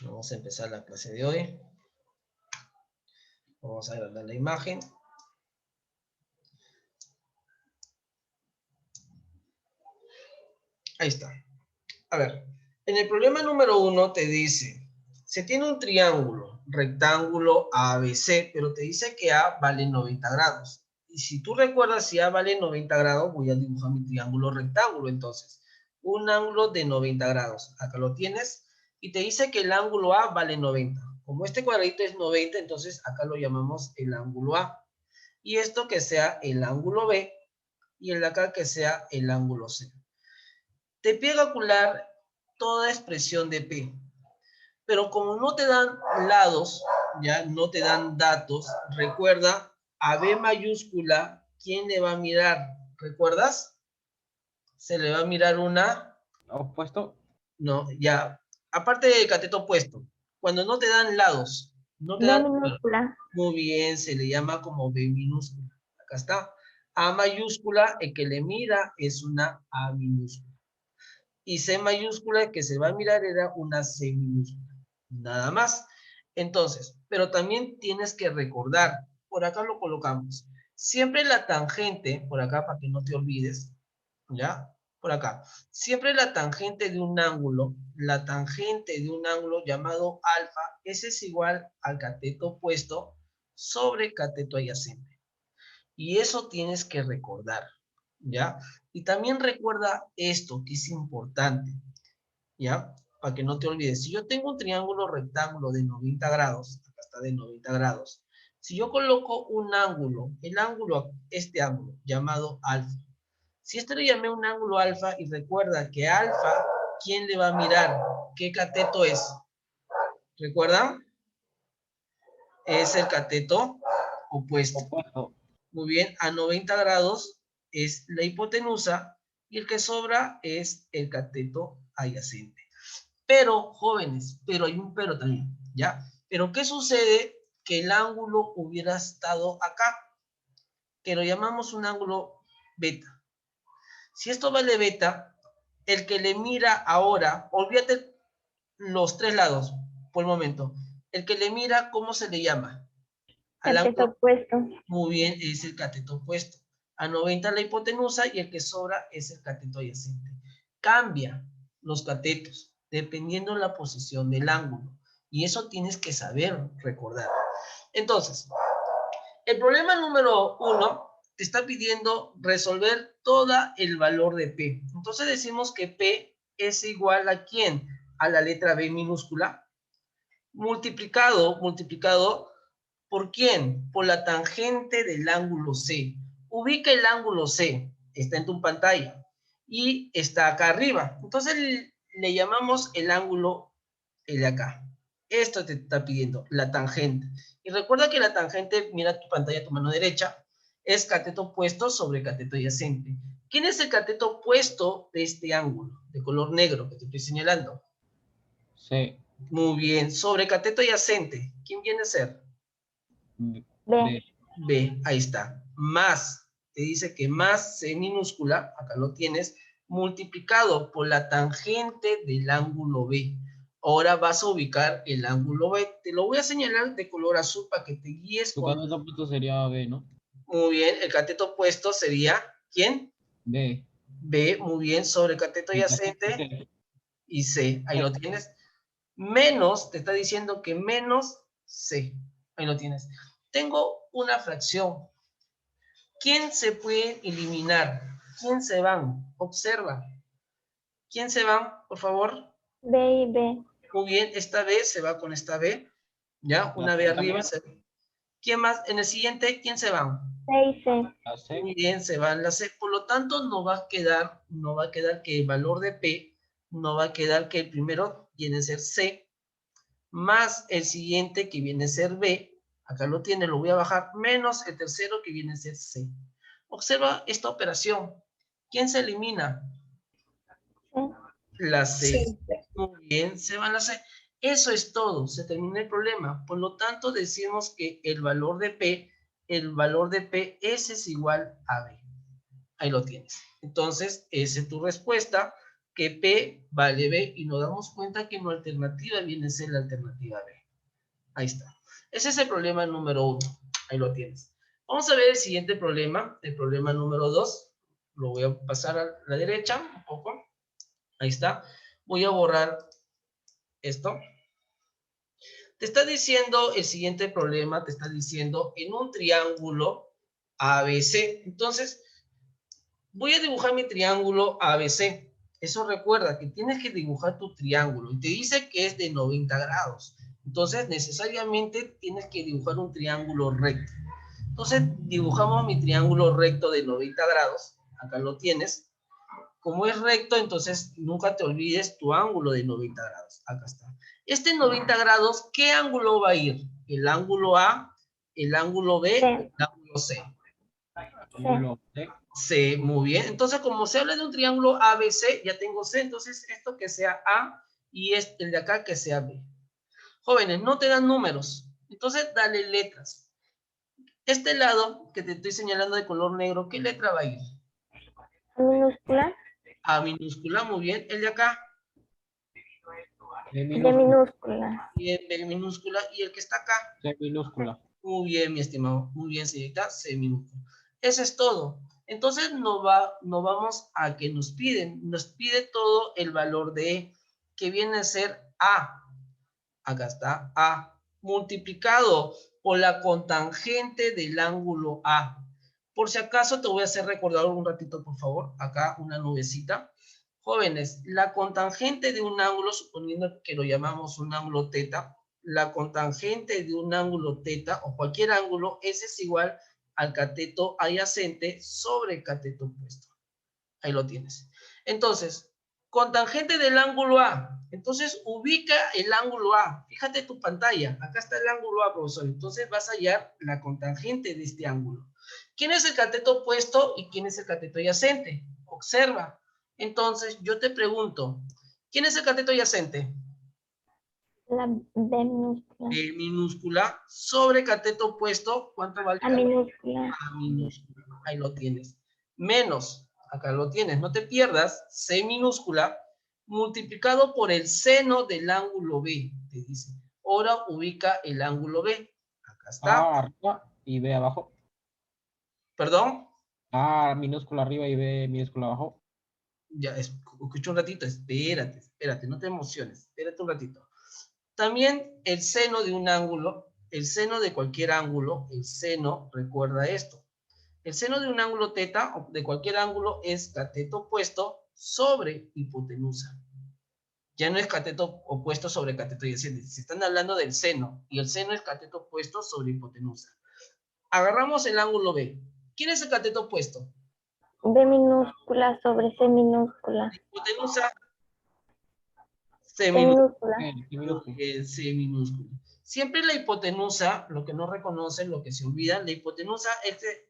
Vamos a empezar la clase de hoy. Vamos a agrandar la imagen. Ahí está. A ver, en el problema número 1 te dice, se tiene un triángulo rectángulo ABC, pero te dice que A vale 90 grados. Y si tú recuerdas, si A vale 90 grados, voy a dibujar mi triángulo rectángulo. Entonces, un ángulo de 90 grados. Acá lo tienes. Y te dice que el ángulo A vale 90. Como este cuadradito es 90, entonces acá lo llamamos el ángulo A. Y esto que sea el ángulo B, y el de acá que sea el ángulo C. Te pide calcular toda expresión de P, pero como no te dan lados, ya no te dan datos, recuerda, a B mayúscula, ¿quién le va a mirar? ¿Recuerdas? Se le va a mirar una, Opuesto. no, ya, aparte del cateto opuesto, cuando no te dan lados, no te B dan, minúscula. muy bien, se le llama como B minúscula, acá está, A mayúscula, el que le mira es una A minúscula. Y C mayúscula que se va a mirar era una C minúscula. Nada más. Entonces, pero también tienes que recordar, por acá lo colocamos, siempre la tangente, por acá para que no te olvides, ¿ya? Por acá. Siempre la tangente de un ángulo, la tangente de un ángulo llamado alfa, ese es igual al cateto opuesto sobre cateto adyacente. Y eso tienes que recordar, ¿ya? Y también recuerda esto que es importante, ¿ya? Para que no te olvides. Si yo tengo un triángulo rectángulo de 90 grados, acá está de 90 grados, si yo coloco un ángulo, el ángulo, este ángulo, llamado alfa, si esto le llamé un ángulo alfa, y recuerda que alfa, ¿quién le va a mirar? ¿Qué cateto es? ¿Recuerdan? Es el cateto opuesto. Opuesto. Muy bien, a 90 grados es la hipotenusa y el que sobra es el cateto adyacente. Pero, jóvenes, pero hay un pero también, ¿ya? Pero, ¿qué sucede? Que el ángulo hubiera estado acá, que lo llamamos un ángulo beta. Si esto vale beta, el que le mira ahora, olvídate los tres lados por el momento. El que le mira, ¿cómo se le llama? Al Cateto ángulo, opuesto. muy bien, es el cateto opuesto. A 90 la hipotenusa y el que sobra es el cateto adyacente. Cambia los catetos dependiendo de la posición del ángulo. Y eso tienes que saber recordar. Entonces, el problema número 1 te está pidiendo resolver todo el valor de P. Entonces decimos que P es igual a ¿quién? A la letra B minúscula, multiplicado ¿por quién? Por la tangente del ángulo C. Ubica el ángulo C, está en tu pantalla, y está acá arriba. Entonces le llamamos el ángulo el de acá. Esto te está pidiendo, la tangente. Y recuerda que la tangente, mira tu pantalla, tu mano derecha, es cateto opuesto sobre cateto adyacente. ¿Quién es el cateto opuesto de este ángulo, de color negro que te estoy señalando? C. Muy bien, sobre cateto adyacente, ¿quién viene a ser? B. B. B, ahí está. Más, te dice que más C minúscula, acá lo tienes, multiplicado por la tangente del ángulo B. Ahora vas a ubicar el ángulo B. Te lo voy a señalar de color azul para que te guíes Tu con... cateto opuesto sería B, ¿no? Muy bien, el cateto opuesto sería, ¿quién? B. B, muy bien, sobre el cateto Y cateto adyacente C. y C, ahí lo C. tienes. Menos, te está diciendo que menos C, ahí lo tienes. Tengo una fracción. ¿Quién se puede eliminar? ¿Quién se van? Observa. ¿Quién se van, por favor? B y B. Muy bien, esta B se va con esta B. ¿Ya? La Una B C arriba. también. ¿Quién más? En el siguiente, ¿quién se van? C y C. La C. Muy bien, se van la C. Por lo tanto, no va a quedar que el valor de P, no va a quedar que el primero viene a ser C, más el siguiente que viene a ser B, acá lo tiene, lo voy a bajar, menos el tercero que viene a ser C. Observa esta operación. ¿Quién se elimina? C. La C. Muy bien, se va la C. Eso es todo, se termina el problema. Por lo tanto, decimos que el valor de P, S es igual a B. Ahí lo tienes. Entonces, esa es tu respuesta, que P vale B y nos damos cuenta que nuestra alternativa viene a ser la alternativa B. Ahí está. Ese es el problema número 1. Ahí lo tienes. Vamos a ver el siguiente problema, el problema número 2. Lo voy a pasar a la derecha un poco. Ahí está. Voy a borrar esto. Te está diciendo el siguiente problema, te está diciendo en un triángulo ABC. Entonces, voy a dibujar mi triángulo ABC. Eso recuerda que tienes que dibujar tu triángulo. Y te dice que es de 90 grados. Entonces, necesariamente tienes que dibujar un triángulo recto. Entonces, dibujamos mi triángulo recto de 90 grados. Acá lo tienes. Como es recto, entonces nunca te olvides tu ángulo de 90 grados. Acá está. Este 90 grados, ¿qué ángulo va a ir? El ángulo A, el ángulo B, el ángulo C. Ángulo C. C, muy bien. Entonces, como se habla de un triángulo ABC, ya tengo C. Entonces, esto que sea A y el de acá que sea B. Jóvenes, no te dan números. Entonces, dale letras. Este lado que te estoy señalando de color negro, ¿qué letra va a ir? Minúscula. A minúscula, muy bien. El de acá, D De minúscula. minúscula. bien, B minúscula. Y el que está acá, C minúscula. muy bien, mi estimado. Muy bien, señorita, C minúscula. Eso es todo. Entonces, no vamos a que nos pide todo el valor de E, que viene a ser A. Acá está A, multiplicado por la cotangente del ángulo A. Por si acaso te voy a hacer recordar un ratito, por favor. Acá una nubecita. Jóvenes, la cotangente de un ángulo, suponiendo que lo llamamos un ángulo teta, la cotangente de un ángulo teta o cualquier ángulo, ese es igual al cateto adyacente sobre el cateto opuesto. Ahí lo tienes. Entonces, cotangente del ángulo A. Entonces, ubica el ángulo A. Fíjate tu pantalla. Acá está el ángulo A, profesor. Entonces, vas a hallar la cotangente de este ángulo. ¿Quién es el cateto opuesto y quién es el cateto adyacente? Observa. Entonces, yo te pregunto, ¿quién es el cateto adyacente? La B minúscula. B minúscula sobre cateto opuesto. ¿Cuánto vale? A minúscula. A minúscula. Ahí lo tienes. Menos, acá lo tienes, no te pierdas, C minúscula multiplicado por el seno del ángulo B, te dice. Ahora ubica el ángulo B. Acá está. A arriba y B abajo. ¿Perdón? A minúscula arriba y B minúscula abajo. Ya, escucha un ratito, espérate, no te emociones, espérate un ratito. También el seno de un ángulo, el seno de cualquier ángulo, el seno, recuerda esto. El seno de un ángulo teta, o de cualquier ángulo, es cateto opuesto sobre hipotenusa. Ya no es cateto opuesto sobre cateto adyacente. Se están hablando del seno, y el seno es cateto opuesto sobre hipotenusa. Agarramos el ángulo B. ¿Quién es el cateto opuesto? B minúscula sobre C minúscula. Hipotenusa, C C minúscula. minúscula. C minúscula. Siempre la hipotenusa, lo que no reconocen, lo que se olvida, la hipotenusa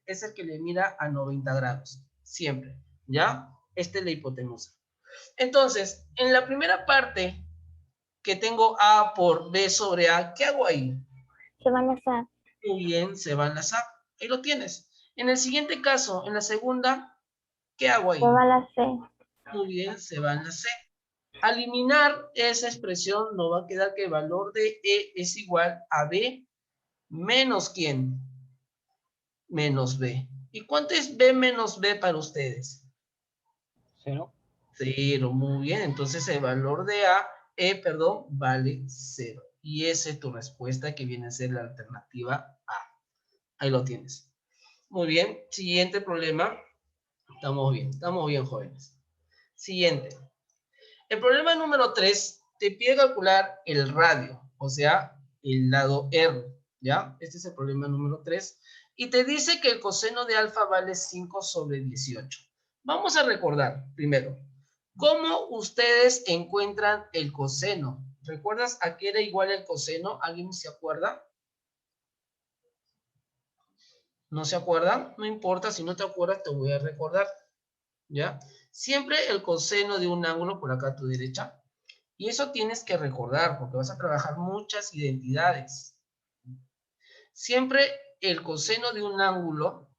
es el que le mira a 90 grados. Siempre. ¿Ya? Esta es la hipotenusa. Entonces, en la primera parte que tengo A por B sobre A, ¿qué hago ahí? Se van a hacer. Muy bien, se va a enlazar. Ahí lo tienes. En el siguiente caso, en la segunda, ¿qué hago ahí? Se va a la C. Muy bien, se va a enlazar. Al eliminar esa expresión, nos va a quedar que el valor de E es igual a B menos ¿quién? Menos B. ¿Y cuánto es B menos B para ustedes? 0. 0, muy bien. Entonces el valor de perdón, vale 0. Y esa es tu respuesta que viene a ser la alternativa A. Ahí lo tienes. Muy bien. Siguiente problema. Estamos bien, jóvenes. Siguiente. El problema número 3 te pide calcular el radio, o sea, el lado R, ¿ya? Este es el problema número 3. Y te dice que el coseno de alfa vale 5 sobre 18. Vamos a recordar primero. ¿Cómo ustedes encuentran el coseno? ¿Recuerdas a qué era igual el coseno? ¿Alguien se acuerda? ¿No se acuerdan? No importa, si no te acuerdas te voy a recordar, ¿ya? Siempre el coseno de un ángulo, por acá a tu derecha, y eso tienes que recordar porque vas a trabajar muchas identidades. Siempre el coseno de un ángulo,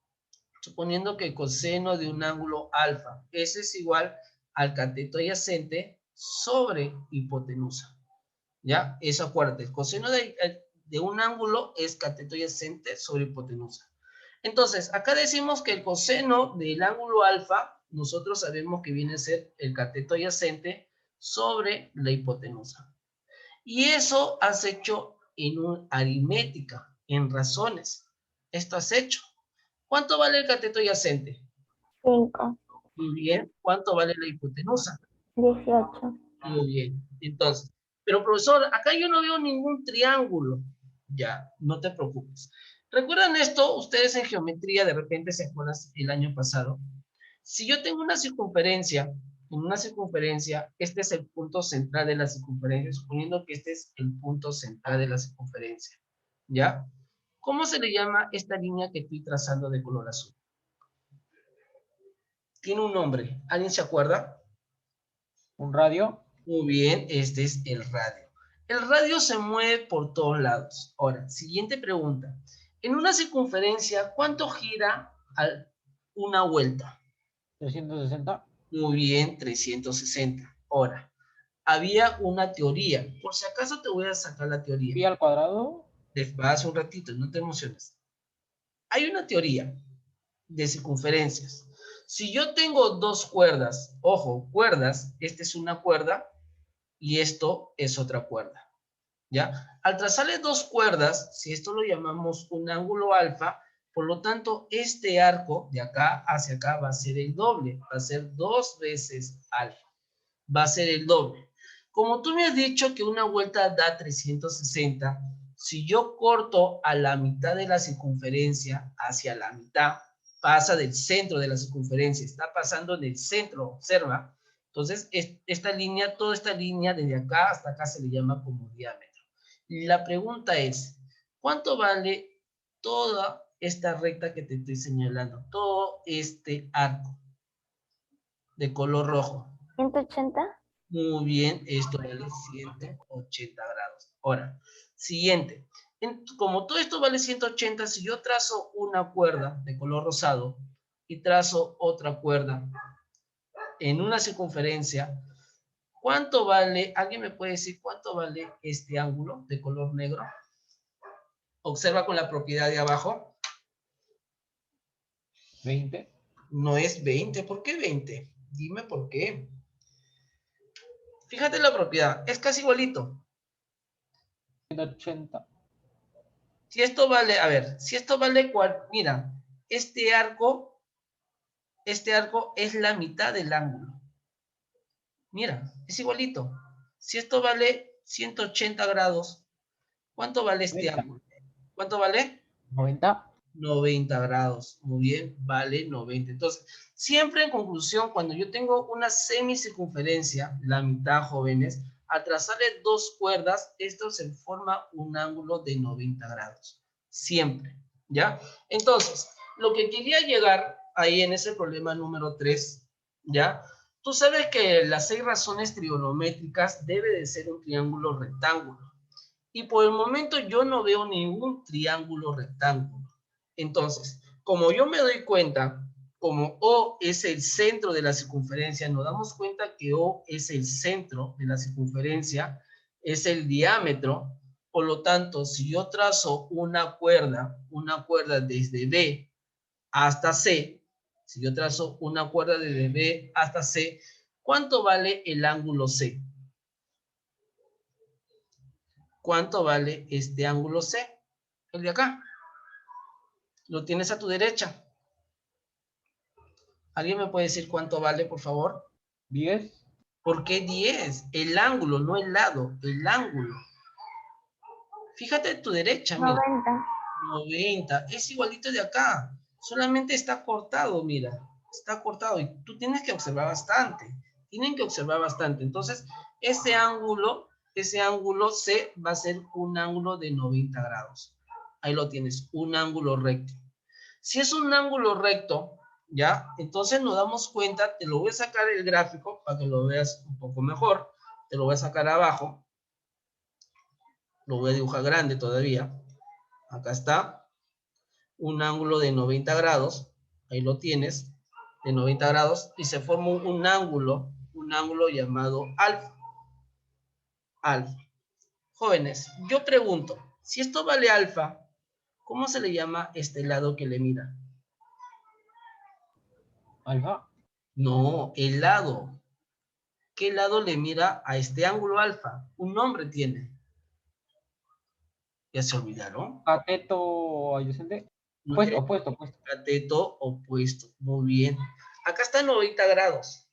suponiendo que el coseno de un ángulo alfa, ese es igual al cateto adyacente sobre hipotenusa. ¿Ya? Eso acuérdate, el coseno de un ángulo es cateto adyacente sobre hipotenusa. Entonces, acá decimos que el coseno del ángulo alfa, nosotros sabemos que viene a ser el cateto adyacente sobre la hipotenusa. Y eso has hecho en aritmética, en razones. Esto has hecho. ¿Cuánto vale el cateto adyacente? 5, Muy bien. ¿Cuánto vale la hipotenusa? 18. Muy bien. Entonces, pero profesor, acá yo no veo ningún triángulo. Ya, no te preocupes. ¿Recuerdan esto? Ustedes en geometría de repente se acuerdan el año pasado. Si yo tengo una circunferencia, en una circunferencia, este es el punto central de la circunferencia, suponiendo que este es el punto central de la circunferencia. ¿Ya? ¿Cómo se le llama esta línea que estoy trazando de color azul? Tiene un nombre. ¿Alguien se acuerda? Un radio. Muy bien, este es el radio. El radio se mueve por todos lados. Ahora, siguiente pregunta. En una circunferencia, ¿cuánto gira una vuelta? 360. Muy bien, 360. Ahora, había una teoría. Por si acaso te voy a sacar la teoría. Pi al cuadrado. Despacio un ratito, no te emociones. Hay una teoría de circunferencias. Si yo tengo dos cuerdas, ojo, cuerdas, esta es una cuerda y esto es otra cuerda, ¿ya? Al trazarle dos cuerdas, si esto lo llamamos un ángulo alfa, por lo tanto, este arco de acá hacia acá va a ser el doble, va a ser 2 veces alfa, va a ser el doble. Como tú me has dicho que una vuelta da 360, si yo corto a la mitad de la circunferencia hacia la mitad, pasa del centro de la circunferencia, está pasando en el centro, observa. Entonces, esta línea, toda esta línea desde acá hasta acá se le llama como diámetro. La pregunta es, ¿cuánto vale toda esta recta que te estoy señalando? Todo este arco de color rojo. 180. Muy bien, esto vale 180 grados. Ahora, siguiente. Como todo esto vale 180, si yo trazo una cuerda de color rosado y trazo otra cuerda en una circunferencia, ¿cuánto vale? ¿Alguien me puede decir cuánto vale este ángulo de color negro? Observa con la propiedad de abajo. 20. No es 20. ¿Por qué 20? Dime por qué. Fíjate la propiedad. Es casi igualito. 180. Si esto vale, a ver, si esto vale, mira, este arco es la mitad del ángulo. Mira, es igualito. Si esto vale 180 grados, ¿cuánto vale este 90. ángulo? ¿Cuánto vale? 90. 90 grados. Muy bien, vale 90. Entonces, siempre en conclusión, cuando yo tengo una semicircunferencia, la mitad, jóvenes, al trazarle dos cuerdas, esto se forma un ángulo de 90 grados. Siempre, ¿ya? Entonces, lo que quería llegar ahí en ese problema número 3, ¿ya? Tú sabes que las 6 razones trigonométricas debe de ser un triángulo rectángulo. Y por el momento yo no veo ningún triángulo rectángulo. Entonces, como yo me doy cuenta, como O es el centro de la circunferencia, nos damos cuenta que O es el centro de la circunferencia, es el diámetro. Por lo tanto, si yo trazo una cuerda desde B hasta C, si yo trazo una cuerda desde B hasta C, ¿cuánto vale el ángulo C? ¿Cuánto vale este ángulo C? El de acá. Lo tienes a tu derecha. ¿Alguien me puede decir cuánto vale, por favor? 10. ¿Por qué 10? El ángulo, no el lado, el ángulo. Fíjate a tu derecha, mira. 90. 90. Es igualito de acá. Solamente está cortado, mira. Está cortado y tú tienes que observar bastante. Tienen que observar bastante. Entonces, ese ángulo C va a ser un ángulo de 90 grados. Ahí lo tienes, un ángulo recto. Si es un ángulo recto, ¿ya? Entonces nos damos cuenta, te lo voy a sacar el gráfico para que lo veas un poco mejor. Te lo voy a sacar abajo. Lo voy a dibujar grande todavía. Acá está. Un ángulo de 90 grados. Ahí lo tienes. De 90 grados. Y se forma un ángulo un ángulo llamado alfa. Alfa. Jóvenes, yo pregunto, si esto vale alfa, ¿cómo se le llama este lado que le mira? Alfa. No, el lado. ¿Qué lado le mira a este ángulo alfa? Un nombre tiene. ¿Ya se olvidaron? Cateto adyacente. No, Opuesto, opuesto, opuesto. cateto opuesto. Muy bien. Acá está 90 grados.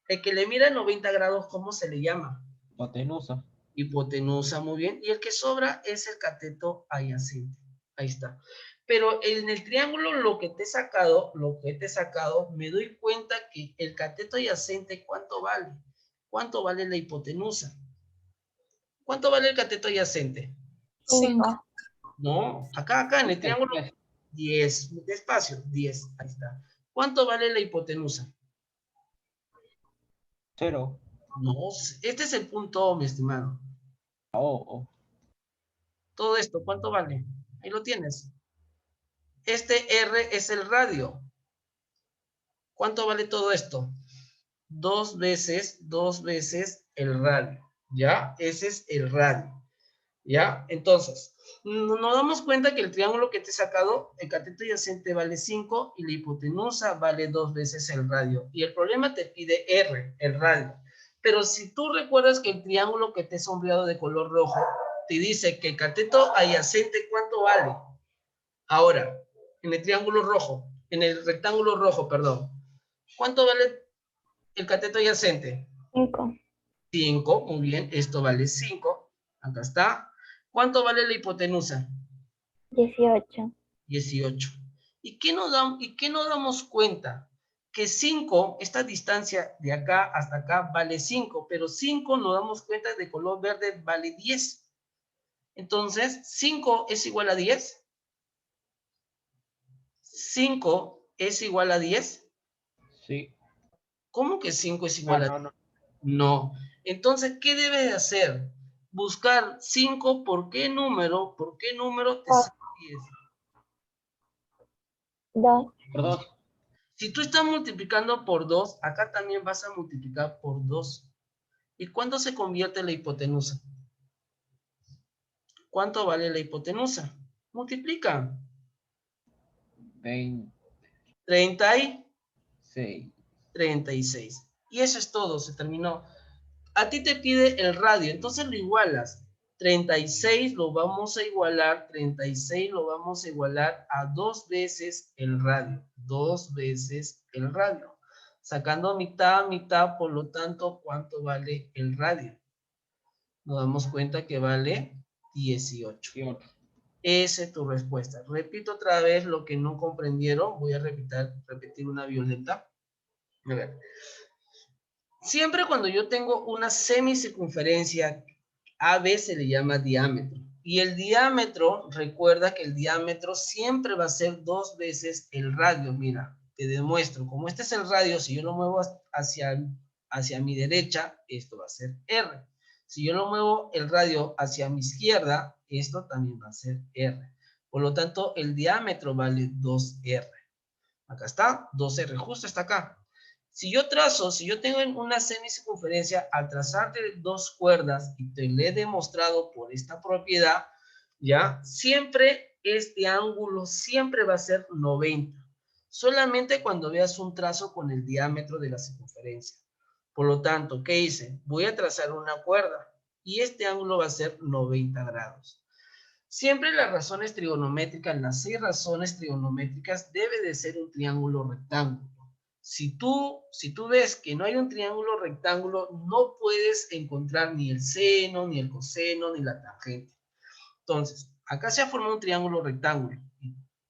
El que le mira 90 grados, ¿cómo se le llama? Hipotenusa. Hipotenusa, muy bien. Y el que sobra es el cateto adyacente. Ahí está. Pero en el triángulo lo que te he sacado, me doy cuenta que el cateto adyacente, ¿cuánto vale? ¿Cuánto vale la hipotenusa? ¿Cuánto vale el cateto adyacente? 5. No, acá en el triángulo, 10. 10. Despacio, 10. Ahí está. ¿Cuánto vale la hipotenusa? 0. No, este es el punto, mi estimado. Oh, oh. Todo esto, ¿cuánto vale? Ahí lo tienes. Este R es el radio. ¿Cuánto vale todo esto? Dos veces el radio. ¿Ya? Ese es el radio. ¿Ya? Entonces, nos damos cuenta que el triángulo que te he sacado, el cateto adyacente vale 5 y la hipotenusa vale 2 veces el radio. Y el problema te pide R, el radio. Pero si tú recuerdas que el triángulo que te he sombreado de color rojo te dice que el cateto adyacente, ¿cuánto vale? Ahora, en el triángulo rojo, en el rectángulo rojo, perdón. ¿Cuánto vale el cateto adyacente? 5. 5, muy bien, esto vale 5. Acá está. ¿Cuánto vale la hipotenusa? 18. 18. ¿Y qué nos damos cuenta? Que 5, esta distancia de acá hasta acá vale 5, pero 5 nos damos cuenta de color verde vale 10. Entonces, 5 es igual a 10. 5 es igual a 10. Sí. ¿Cómo que 5 es No, igual a 10? no, no. No. Entonces, ¿qué debes de hacer? Buscar 5, ¿por qué número? ¿Por qué número te sale 10? 2. Por 2. Si tú estás multiplicando por 2, acá también vas a multiplicar por 2. ¿Y cuándo se convierte la hipotenusa? ¿Cuánto vale la hipotenusa? Multiplica. 26. 30 y 36. Y eso es todo, se terminó. A ti te pide el radio, entonces lo igualas. 36 lo vamos a igualar, 36 lo vamos a igualar a 2 veces el radio. 2 veces el radio. Sacando mitad a mitad, por lo tanto, ¿cuánto vale el radio? Nos damos cuenta que vale 18. 18. Esa es tu respuesta. Repito otra vez lo que no comprendieron. Voy a repetir una violeta. A ver. Siempre cuando yo tengo una semicircunferencia, AB se le llama diámetro. Y el diámetro, recuerda que el diámetro siempre va a ser 2 veces el radio. Mira, te demuestro. Como este es el radio, si yo lo muevo hacia mi derecha, esto va a ser R. Si yo lo muevo el radio hacia mi izquierda, esto también va a ser R. Por lo tanto, el diámetro vale 2R. Acá está, 2R, justo está acá. Si yo tengo una semicircunferencia, al trazarte 2 cuerdas, y te lo he demostrado por esta propiedad, ¿ya? Siempre este ángulo siempre va a ser 90. Solamente cuando veas un trazo con el diámetro de la circunferencia. Por lo tanto, ¿qué hice? Voy a trazar una cuerda y este ángulo va a ser 90 grados. Siempre las razones trigonométricas, las 6 razones trigonométricas, debe de ser un triángulo rectángulo. Si tú ves que no hay un triángulo rectángulo, no puedes encontrar ni el seno, ni el coseno, ni la tangente. Entonces, acá se ha formado un triángulo rectángulo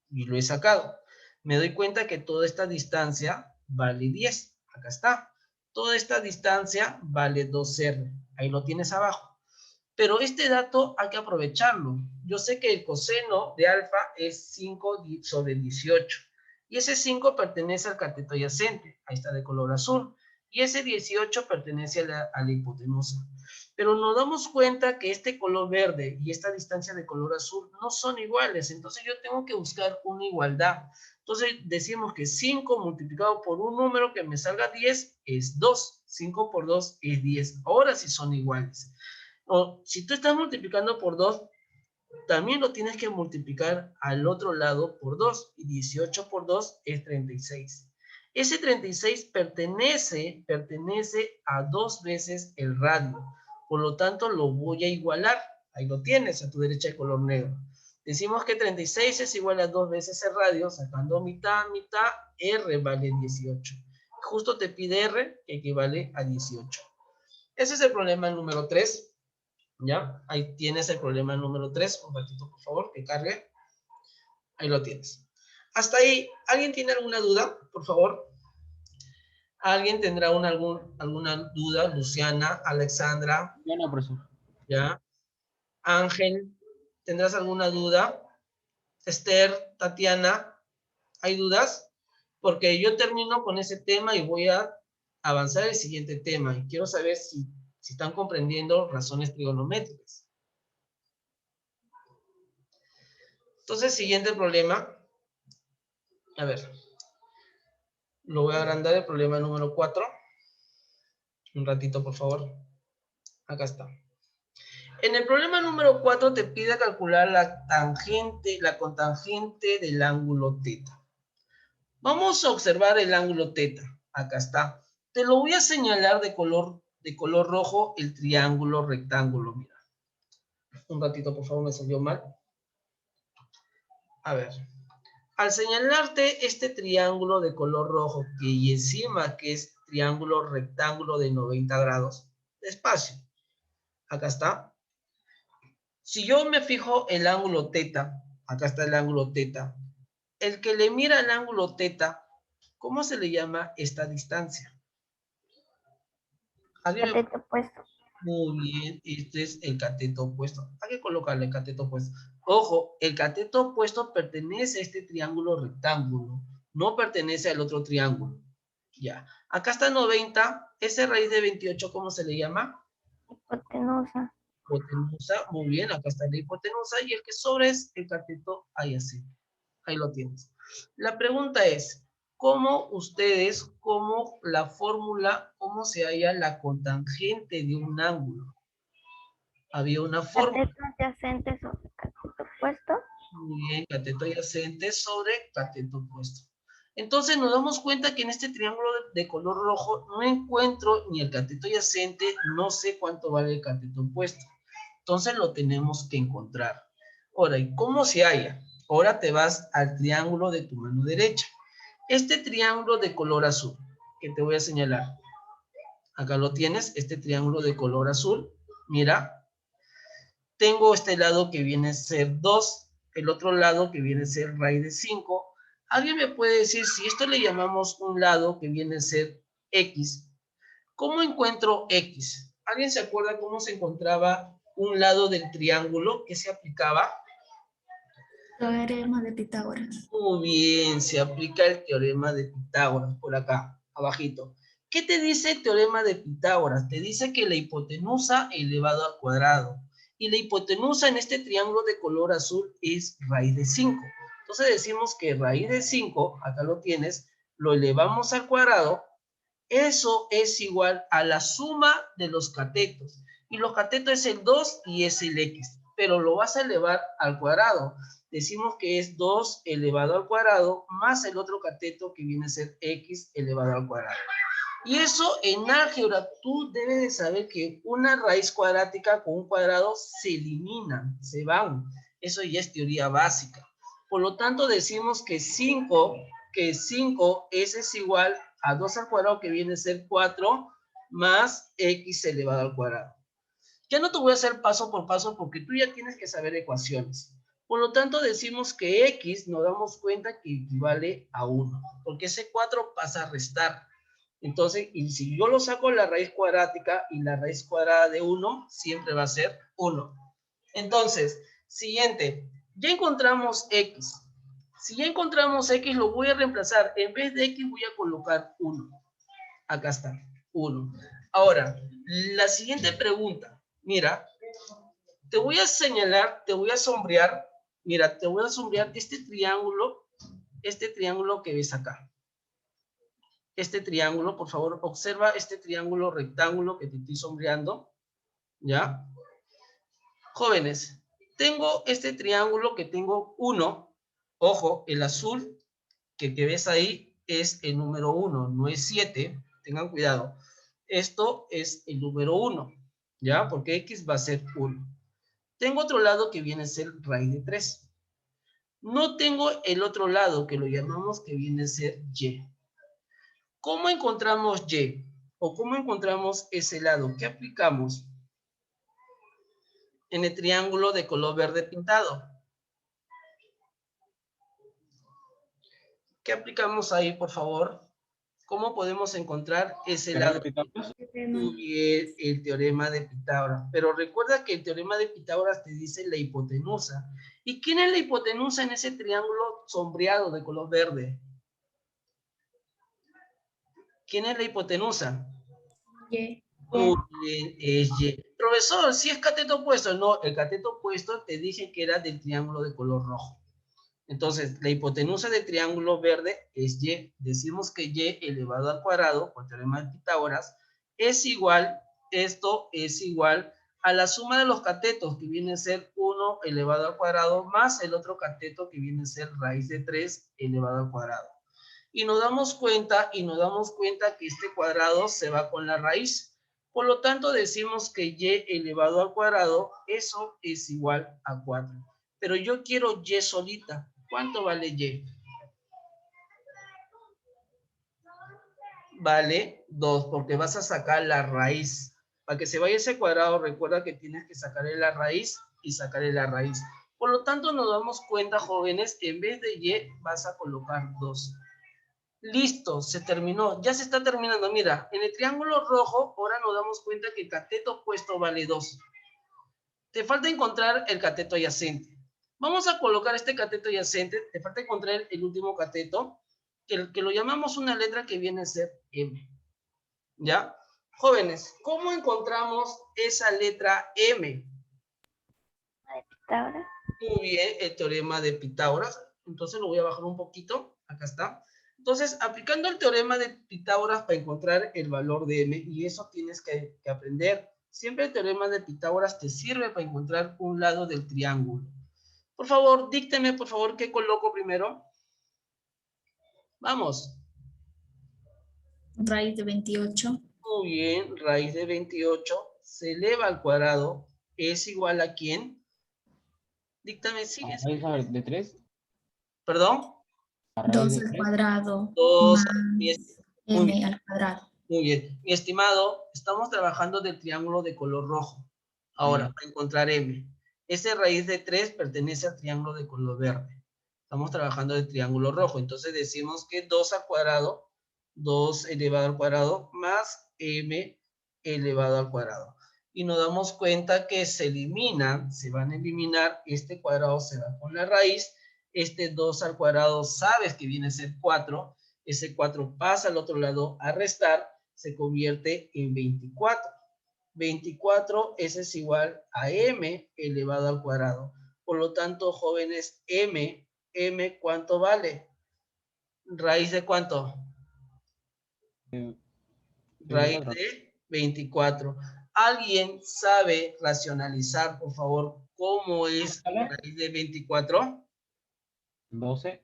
y lo he sacado. Me doy cuenta que toda esta distancia vale 10. Acá está. Toda esta distancia vale 2R. Ahí lo tienes abajo. Pero este dato hay que aprovecharlo. Yo sé que el coseno de alfa es 5 sobre 18. Y ese 5 pertenece al cateto adyacente. Ahí está de color azul. Y ese 18 pertenece a la hipotenusa. Pero nos damos cuenta que este color verde y esta distancia de color azul no son iguales. Entonces yo tengo que buscar una igualdad. Entonces decimos que 5 multiplicado por un número que me salga 10 es 2. 5 por 2 es 10. Ahora sí son iguales. O si tú estás multiplicando por 2, también lo tienes que multiplicar al otro lado por 2. Y 18 por 2 es 36. Ese 36 pertenece a 2 veces el radio. Por lo tanto, lo voy a igualar. Ahí lo tienes, a tu derecha de color negro. Decimos que 36 es igual a 2 veces el radio, sacando mitad, mitad, R vale 18. Justo te pide R, que equivale a 18. Ese es el problema número 3. ¿Ya? Ahí tienes el problema número 3. Un ratito, por favor, que cargue. Ahí lo tienes. Hasta ahí, ¿alguien tiene alguna duda? Por favor. ¿Alguien tendrá alguna duda? Luciana, Alexandra. Ya no, profesor. ¿Ya? Ángel, ¿tendrás alguna duda? Esther, Tatiana, ¿hay dudas? Porque yo termino con ese tema y voy a avanzar al siguiente tema. Y quiero saber si están comprendiendo razones trigonométricas. Entonces, siguiente problema. A ver. Lo voy a agrandar, el problema número 4. Un ratito, por favor. Acá está. En el problema número 4 te pide calcular la cotangente del ángulo θ. Vamos a observar el ángulo θ. Acá está. Te lo voy a señalar de color rojo el triángulo rectángulo. Mira. Un ratito, por favor, me salió mal. A ver. Al señalarte este triángulo de color rojo y encima que es triángulo rectángulo de 90 grados, despacio. Acá está. Si yo me fijo el ángulo θ, acá está el ángulo θ, el que le mira el ángulo θ, ¿cómo se le llama esta distancia? Cateto opuesto. Muy bien, este es el cateto opuesto. Hay que colocarle el cateto opuesto. Ojo, el cateto opuesto pertenece a este triángulo rectángulo, no pertenece al otro triángulo. Ya, acá está 90, esa raíz de 28, ¿cómo se le llama? Hipotenusa. Hipotenusa, muy bien, acá está la hipotenusa y el que sobra es el cateto adyacente. Ahí lo tienes. La pregunta es, ¿cómo la fórmula, cómo se halla la cotangente de un ángulo? Había una fórmula. Cateto adyacente sobre cateto opuesto. Muy bien, cateto adyacente sobre cateto opuesto. Entonces nos damos cuenta que en este triángulo de color rojo no encuentro ni el cateto adyacente, no sé cuánto vale el cateto opuesto. Entonces lo tenemos que encontrar. Ahora, ¿y cómo se halla? Ahora te vas al triángulo de tu mano derecha. Este triángulo de color azul, que te voy a señalar. Acá lo tienes, este triángulo de color azul. Mira, tengo este lado que viene a ser 2, el otro lado que viene a ser raíz de 5. ¿Alguien me puede decir si esto le llamamos un lado que viene a ser X? ¿Cómo encuentro X? ¿Alguien se acuerda cómo se encontraba un lado del triángulo que se aplicaba? Teorema de Pitágoras. Muy bien, se aplica el teorema de Pitágoras, por acá, abajito. ¿Qué te dice el teorema de Pitágoras? Te dice que la hipotenusa elevado al cuadrado. Y la hipotenusa en este triángulo de color azul es raíz de 5. Entonces decimos que raíz de 5, acá lo tienes, lo elevamos al cuadrado. Eso es igual a la suma de los catetos. Y los catetos es el 2 y es el X. Pero lo vas a elevar al cuadrado. Decimos que es 2 elevado al cuadrado más el otro cateto que viene a ser X elevado al cuadrado. Y eso en álgebra tú debes de saber que una raíz cuadrática con un cuadrado se eliminan, se van. Eso ya es teoría básica. Por lo tanto decimos que 5 es igual a 2 al cuadrado que viene a ser 4 más X elevado al cuadrado. Ya no te voy a hacer paso por paso porque tú ya tienes que saber ecuaciones. Por lo tanto, decimos que X nos damos cuenta que equivale a 1, porque ese 4 pasa a restar. Entonces, y si yo lo saco la raíz cuadrática y la raíz cuadrada de 1, siempre va a ser 1. Entonces, siguiente, ya encontramos X. Si ya encontramos X, lo voy a reemplazar. En vez de X voy a colocar 1. Acá está, 1. Ahora, la siguiente pregunta. Mira, te voy a señalar, te voy a sombrear. Mira, te voy a sombrear este triángulo que ves acá. este triángulo, por favor, observa este triángulo rectángulo que te estoy sombreando, ¿ya? Jóvenes, tengo este triángulo que tengo 1, ojo, el azul que ves ahí es el número 1, no es 7, tengan cuidado. Esto es el número 1, ¿ya? Porque X va a ser 1. Tengo otro lado que viene a ser raíz de 3. No tengo el otro lado que lo llamamos que viene a ser Y. ¿Cómo encontramos Y? ¿O cómo encontramos ese lado? ¿Qué aplicamos en el triángulo de color verde pintado? ¿Qué aplicamos ahí, por favor? ¿Cómo podemos encontrar ese lado? Muy bien, el teorema de Pitágoras. Pero recuerda que el teorema de Pitágoras te dice la hipotenusa. ¿Y quién es la hipotenusa en ese triángulo sombreado de color verde? ¿Quién es la hipotenusa? Y. Muy bien, es Y. Profesor, si es cateto opuesto. No, el cateto opuesto te dije que era del triángulo de color rojo. Entonces, la hipotenusa del triángulo verde es Y. Decimos que Y elevado al cuadrado, por el teorema de Pitágoras, es igual, esto es igual a la suma de los catetos, que viene a ser 1 elevado al cuadrado, más el otro cateto, que viene a ser raíz de 3 elevado al cuadrado. Y nos damos cuenta que este cuadrado se va con la raíz. Por lo tanto, decimos que Y elevado al cuadrado, eso es igual a 4. Pero yo quiero Y solita. ¿Cuánto vale Y? Vale 2, porque vas a sacar la raíz. Para que se vaya ese cuadrado, recuerda que tienes que sacarle la raíz y sacarle la raíz. Por lo tanto, nos damos cuenta, jóvenes, en vez de Y, vas a colocar 2. Listo, se terminó. Ya se está terminando. Mira, en el triángulo rojo, ahora nos damos cuenta que el cateto opuesto vale 2. Te falta encontrar el cateto adyacente. Vamos a colocar este cateto adyacente. Te falta encontrar el último cateto, que lo llamamos una letra que viene a ser M. ¿Ya? Jóvenes, ¿cómo encontramos esa letra M? Pitágoras. Muy bien, el teorema de Pitágoras. Entonces lo voy a bajar un poquito. Acá está. Entonces, aplicando el teorema de Pitágoras para encontrar el valor de M, y eso tienes que aprender. Siempre el teorema de Pitágoras te sirve para encontrar un lado del triángulo. Por favor, dícteme, por favor, ¿qué coloco primero? Vamos. Raíz de 28. Muy bien, raíz de 28 se eleva al cuadrado. ¿Es igual a quién? Díctame, sigue. Raíz de 3. ¿Perdón? 2 al cuadrado 2. más Muy m bien. al cuadrado. Muy bien. Mi estimado, estamos trabajando del triángulo de color rojo. Ahora, para encontrar M. Ese raíz de 3 pertenece al triángulo de color verde. Estamos trabajando del triángulo rojo. Entonces decimos que 2 al cuadrado, 2 elevado al cuadrado, más M elevado al cuadrado. Y nos damos cuenta que se eliminan, se van a eliminar, este cuadrado se va con la raíz, este 2 al cuadrado sabes que viene a ser 4, ese 4 pasa al otro lado a restar, se convierte en 24. 24, ese es igual a m elevado al cuadrado. Por lo tanto, jóvenes, m, ¿cuánto vale? ¿Raíz de cuánto? Raíz de 24. ¿Alguien sabe racionalizar, por favor, cómo es raíz de 24? 12.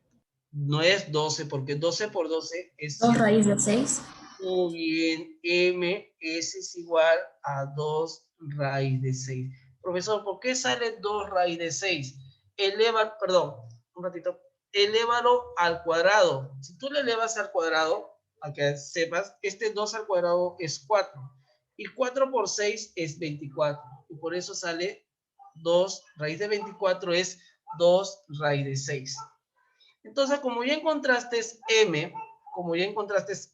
No es 12, porque 12 por 12 es 2 100. raíz de 6. Muy bien, m, ese es igual a 2 raíz de 6. Profesor, ¿por qué sale 2 raíz de 6? Eleva, perdón, un ratito. Elévalo al cuadrado. Si tú le elevas al cuadrado, a que sepas, este 2 al cuadrado es 4. Y 4 por 6 es 24. Y por eso sale 2 raíz de 24 es 2 raíz de 6. Entonces, como ya encontraste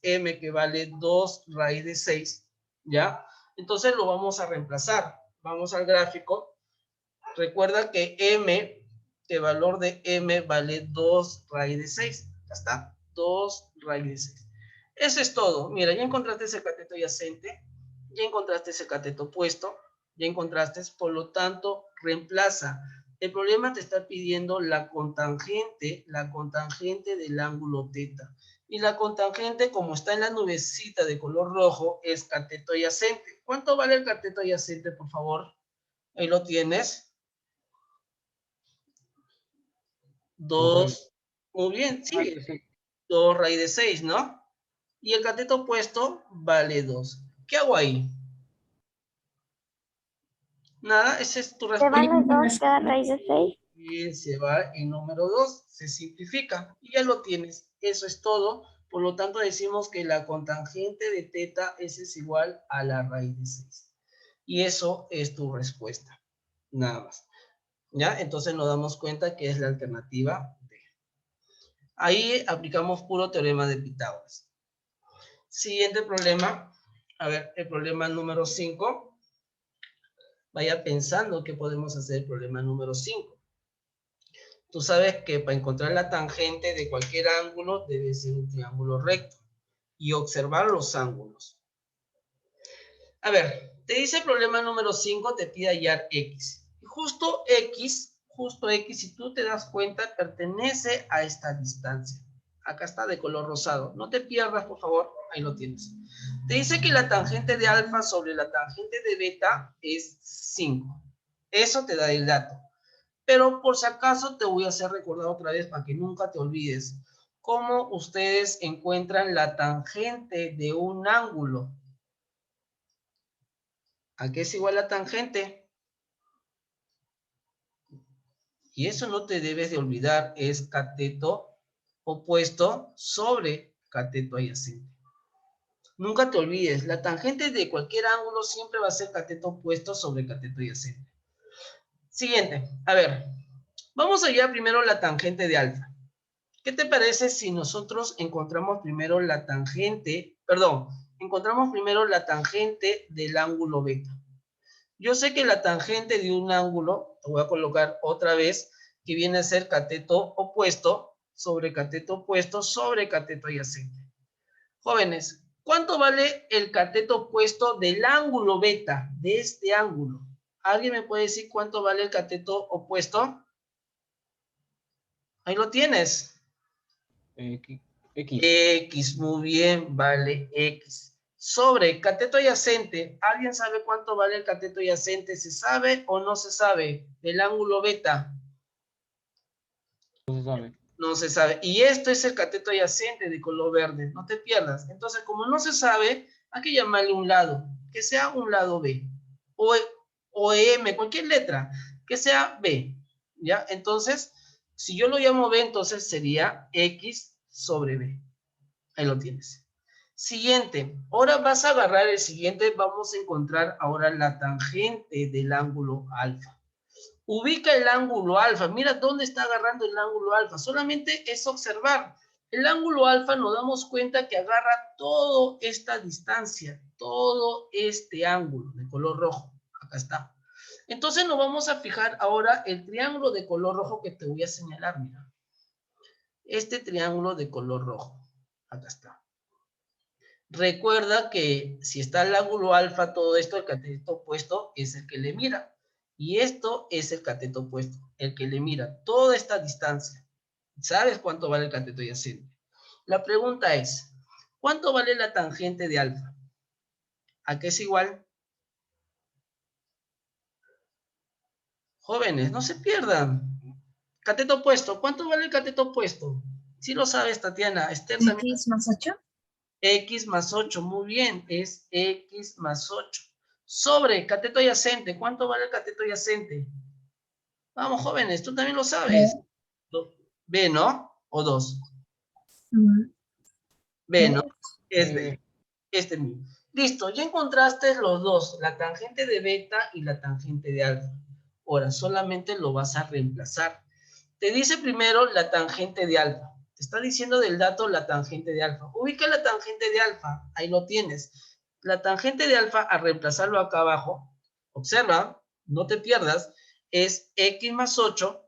m, que vale 2 raíz de 6, ¿ya? Entonces lo vamos a reemplazar. Vamos al gráfico. Recuerda que el valor de m vale 2 raíz de 6. Ya está, 2 raíz de 6. Eso es todo. Mira, ya encontraste ese cateto adyacente, ya encontraste ese cateto opuesto, ya encontraste, por lo tanto, reemplaza. El problema te está pidiendo la cotangente del ángulo teta. Y la cotangente, como está en la nubecita de color rojo, es cateto adyacente. ¿Cuánto vale el cateto adyacente, por favor? Ahí lo tienes. 2. Muy bien, sí. 2 raíz de 6, ¿no? Y el cateto opuesto vale 2. ¿Qué hago ahí? Nada, esa es tu Se van respuesta. los dos, queda raíz de 6. Y se va el número 2, se simplifica y ya lo tienes. Eso es todo. Por lo tanto, decimos que la cotangente de teta es igual a la raíz de 6. Y eso es tu respuesta. Nada más. ¿Ya? Entonces nos damos cuenta que es la alternativa D. Ahí aplicamos puro teorema de Pitágoras. Siguiente problema. A ver, el problema número 5. Vaya pensando que podemos hacer el problema número 5. Tú sabes que para encontrar la tangente de cualquier ángulo debe ser un triángulo recto y observar los ángulos. A ver, te dice el problema número 5, te pide hallar X. Justo X, si tú te das cuenta, pertenece a esta distancia. Acá está de color rosado. No te pierdas, por favor. Ahí lo tienes. Te dice que la tangente de alfa sobre la tangente de beta es 5. Eso te da el dato. Pero por si acaso te voy a hacer recordar otra vez para que nunca te olvides cómo ustedes encuentran la tangente de un ángulo. ¿A qué es igual la tangente? Y eso no te debes de olvidar, es cateto opuesto sobre cateto adyacente. Nunca te olvides, la tangente de cualquier ángulo siempre va a ser cateto opuesto sobre cateto adyacente. Siguiente, a ver, vamos a hallar primero la tangente de alfa. ¿Qué te parece si nosotros encontramos primero la tangente, encontramos primero la tangente del ángulo beta? Yo sé que la tangente de un ángulo, te voy a colocar otra vez, que viene a ser cateto opuesto sobre cateto adyacente. Jóvenes, ¿cuánto vale el cateto opuesto del ángulo beta, de este ángulo? ¿Alguien me puede decir cuánto vale el cateto opuesto? Ahí lo tienes. X. X, muy bien, vale X. Sobre cateto adyacente, ¿alguien sabe cuánto vale el cateto adyacente? ¿Se sabe o no se sabe? Del ángulo beta. No se sabe. No se sabe. Y esto es el cateto adyacente de color verde. No te pierdas. Entonces, como no se sabe, hay que llamarle un lado. Que sea un lado B. O M, cualquier letra. Que sea B. ¿Ya? Entonces, si yo lo llamo B, entonces sería X sobre B. Ahí lo tienes. Siguiente. Ahora vas a agarrar el siguiente. Vamos a encontrar ahora la tangente del ángulo alfa. Ubica el ángulo alfa. Mira dónde está agarrando el ángulo alfa. Solamente es observar. El ángulo alfa nos damos cuenta que agarra toda esta distancia. Todo este ángulo de color rojo. Acá está. Entonces nos vamos a fijar ahora el triángulo de color rojo que te voy a señalar. Mira. Este triángulo de color rojo. Acá está. Recuerda que si está el ángulo alfa, todo esto, el cateto opuesto es el que le mira. Y esto es el cateto opuesto, el que le mira toda esta distancia. ¿Sabes cuánto vale el cateto adyacente? La pregunta es, ¿cuánto vale la tangente de alfa? ¿A qué es igual? Jóvenes, no se pierdan. Cateto opuesto, ¿cuánto vale el cateto opuesto? Si lo sabes, Tatiana. Esther también. X más 8. X más 8, muy bien, es X más 8. Sobre cateto adyacente, ¿cuánto vale el cateto adyacente? Vamos, jóvenes, tú también lo sabes. B, ¿no? O 2. B, ¿no? Es B. Este mismo. Listo, ya encontraste los dos, la tangente de beta y la tangente de alfa. Ahora, solamente lo vas a reemplazar. Te dice primero la tangente de alfa. Te está diciendo del dato la tangente de alfa. Ubica la tangente de alfa. Ahí lo tienes. La tangente de alfa, al reemplazarlo acá abajo, observa, no te pierdas, es X más 8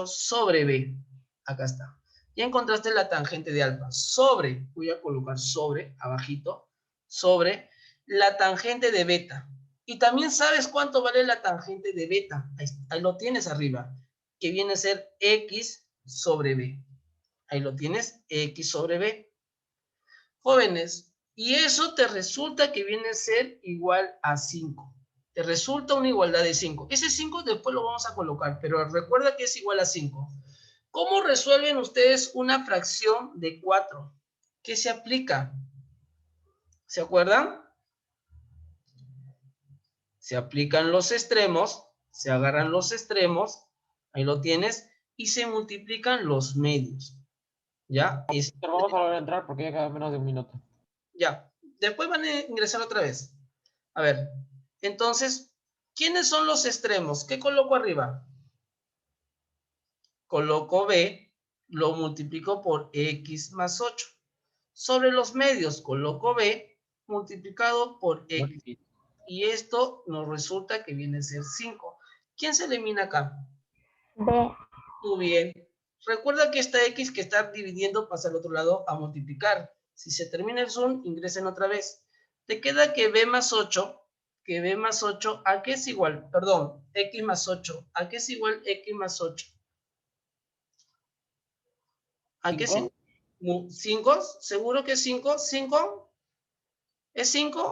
sobre B. Acá está. Ya encontraste la tangente de alfa. Sobre, voy a colocar sobre, abajito, sobre la tangente de beta. Y también sabes cuánto vale la tangente de beta. Ahí lo tienes arriba, que viene a ser X sobre B. Ahí lo tienes, X sobre B. Jóvenes, y eso te resulta que viene a ser igual a 5. Te resulta una igualdad de 5. Ese 5 después lo vamos a colocar, pero recuerda que es igual a 5. ¿Cómo resuelven ustedes una fracción de 4? ¿Qué se aplica? ¿Se acuerdan? Se aplican los extremos, se agarran los extremos, ahí lo tienes, y se multiplican los medios. ¿Ya? Pero vamos a volver a entrar porque ya queda menos de un minuto. Ya. Después van a ingresar otra vez. A ver, entonces, ¿quiénes son los extremos? ¿Qué coloco arriba? Coloco B, lo multiplico por X más 8. Sobre los medios coloco B multiplicado por X. Y esto nos resulta que viene a ser 5. ¿Quién se elimina acá? B. Muy bien. Recuerda que esta X que está dividiendo pasa al otro lado a multiplicar. Si se termina el zoom, ingresen otra vez. Te queda que B más 8, ¿a qué es igual? Perdón, X más 8. ¿A qué es igual X más 8? ¿A qué es igual? 5. ¿Seguro que es 5? ¿5? ¿Es 5?